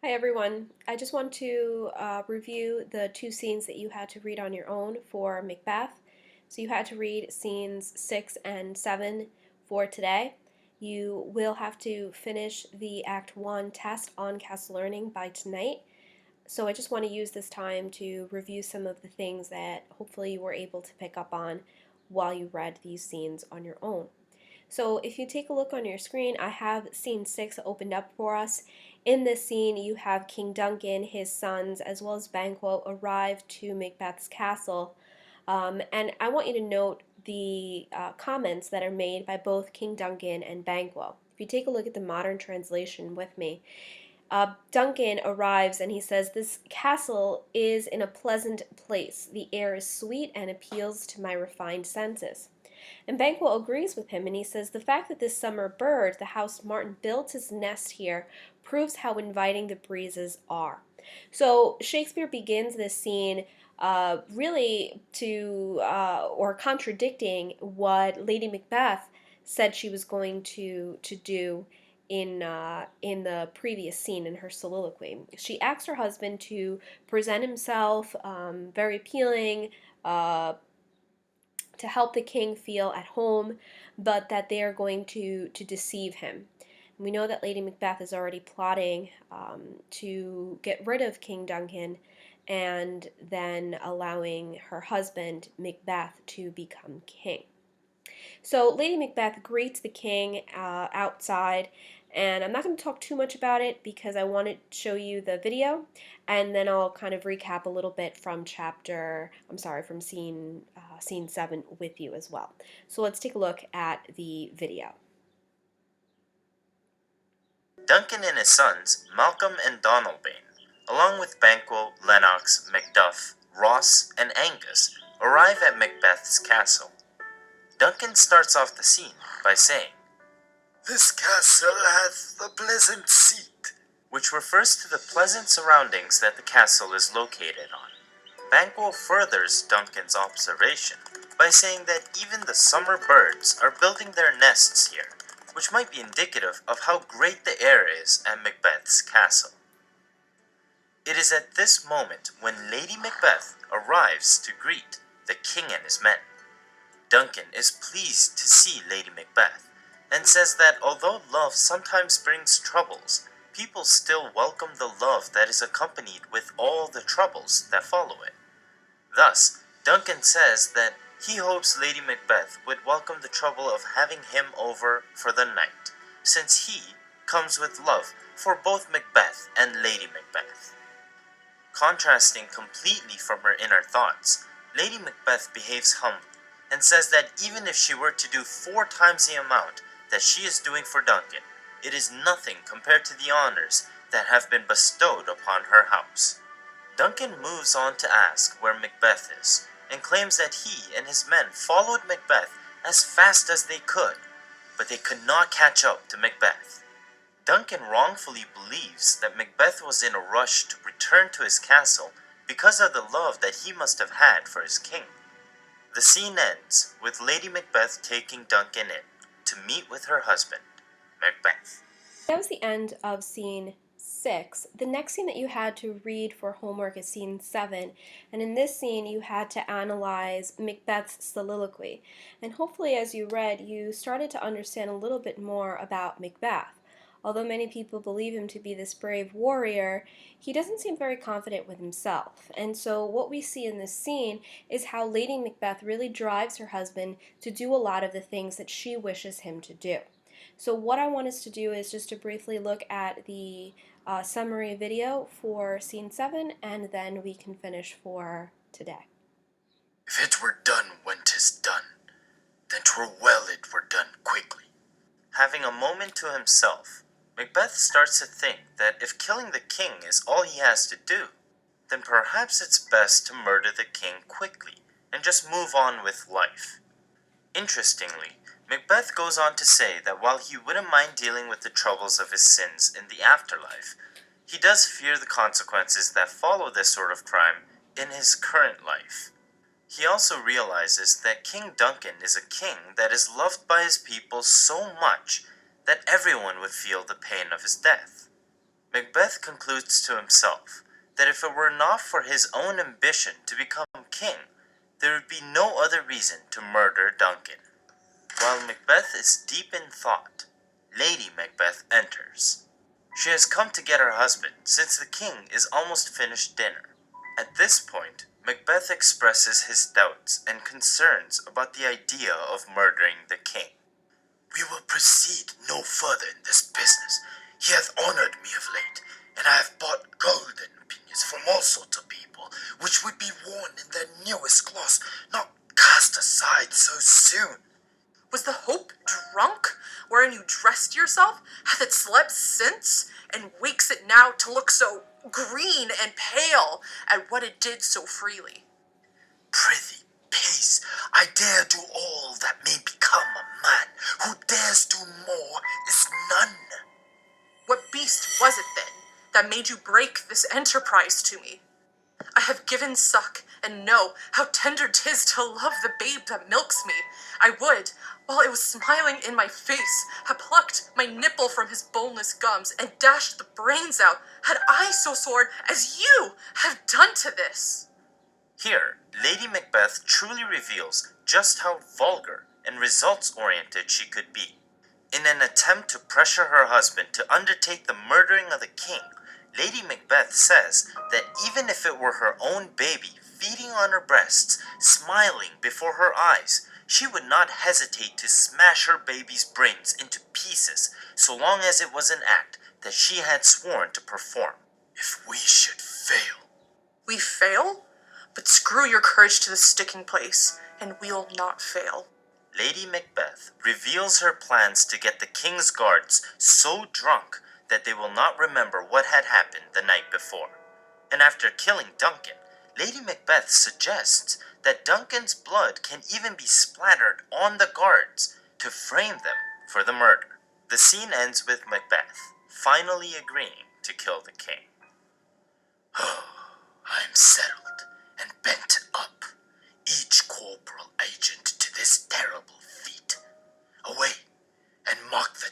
Hi everyone. I just want to review the two scenes that you had to read on your own for Macbeth. So you had to read scenes 6 and 7 for today. You will have to finish the Act 1 test on Castle Learning by tonight. So I just want to use this time to review some of the things that hopefully you were able to pick up on while you read these scenes on your own. So if you take a look on your screen, I have scene 6 opened up for us. In this scene, you have King Duncan, his sons, as well as Banquo arrive to Macbeth's castle. And I want you to note the comments that are made by both King Duncan and Banquo. If you take a look at the modern translation with me, Duncan arrives and he says, "This castle is in a pleasant place. The air is sweet and appeals to my refined senses." And Banquo agrees with him and he says, "The fact that this summer bird, the house martin, built his nest here proves how inviting the breezes are." So Shakespeare begins this scene really or contradicting what Lady Macbeth said she was going to do in the previous scene in her soliloquy. She asks her husband to present himself very appealing, to help the king feel at home, but that they are going to deceive him. We know that Lady Macbeth is already plotting to get rid of King Duncan and then allowing her husband, Macbeth, to become king. So Lady Macbeth greets the king outside, and I'm not going to talk too much about it because I want to show you the video, and then I'll kind of recap a little bit from from scene 7 with you as well. So let's take a look at the video. Duncan and his sons, Malcolm and Donalbain, along with Banquo, Lennox, Macduff, Ross, and Angus, arrive at Macbeth's castle. Duncan starts off the scene by saying, "This castle hath a pleasant seat," which refers to the pleasant surroundings that the castle is located on. Banquo furthers Duncan's observation by saying that even the summer birds are building their nests here, which might be indicative of how great the air is at Macbeth's castle. It is at this moment when Lady Macbeth arrives to greet the king and his men. Duncan is pleased to see Lady Macbeth and says that although love sometimes brings troubles, people still welcome the love that is accompanied with all the troubles that follow it. Thus, Duncan says that he hopes Lady Macbeth would welcome the trouble of having him over for the night, since he comes with love for both Macbeth and Lady Macbeth. Contrasting completely from her inner thoughts, Lady Macbeth behaves humbly and says that even if she were to do 4 times the amount that she is doing for Duncan, it is nothing compared to the honors that have been bestowed upon her house. Duncan moves on to ask where Macbeth is, and claims that he and his men followed Macbeth as fast as they could, but they could not catch up to Macbeth. Duncan wrongfully believes that Macbeth was in a rush to return to his castle because of the love that he must have had for his king. The scene ends with Lady Macbeth taking Duncan in to meet with her husband, Macbeth. That was the end of scene 6. The next scene that you had to read for homework is scene 7, and in this scene you had to analyze Macbeth's soliloquy. And hopefully as you read, you started to understand a little bit more about Macbeth. Although many people believe him to be this brave warrior, he doesn't seem very confident with himself. And so what we see in this scene is how Lady Macbeth really drives her husband to do a lot of the things that she wishes him to do. So what I want us to do is just to briefly look at the summary video for scene 7, and then we can finish for today. "If it were done when 'tis done, then 'twere well it were done quickly." Having a moment to himself, Macbeth starts to think that if killing the king is all he has to do, then perhaps it's best to murder the king quickly and just move on with life. Interestingly, Macbeth goes on to say that while he wouldn't mind dealing with the troubles of his sins in the afterlife, he does fear the consequences that follow this sort of crime in his current life. He also realizes that King Duncan is a king that is loved by his people so much that everyone would feel the pain of his death. Macbeth concludes to himself that if it were not for his own ambition to become king, there would be no other reason to murder Duncan. While Macbeth is deep in thought, Lady Macbeth enters. She has come to get her husband since the king is almost finished dinner. At this point, Macbeth expresses his doubts and concerns about the idea of murdering the king. We will proceed no further in this business. He hath honored me of late, and I have bought golden opinions from all sorts of people, which would be worn in their newest gloss, not cast aside so soon. Was the hope drunk, wherein you dressed yourself? Hath it slept since, and wakes it now to look so green and pale at what it did so freely? Prithee, peace. I dare do all that may become a man. Who dares do more is none. What beast was it, then, that made you break this enterprise to me? I have given suck, and know how tender 'tis to love the babe that milks me. I would, while it was smiling in my face, have plucked my nipple from his boneless gums and dashed the brains out, had I so sworn as you have done to this. Here, Lady Macbeth truly reveals just how vulgar and results-oriented she could be. In an attempt to pressure her husband to undertake the murdering of the king, Lady Macbeth says that even if it were her own baby feeding on her breasts, smiling before her eyes, she would not hesitate to smash her baby's brains into pieces so long as it was an act that she had sworn to perform. If we should fail. We fail? But screw your courage to the sticking place, and we'll not fail. Lady Macbeth reveals her plans to get the king's guards so drunk that they will not remember what had happened the night before. And after killing Duncan, Lady Macbeth suggests that Duncan's blood can even be splattered on the guards to frame them for the murder. The scene ends with Macbeth finally agreeing to kill the king. I'm settled and bent up, each corporal agent to this terrible feat. Away, and mark the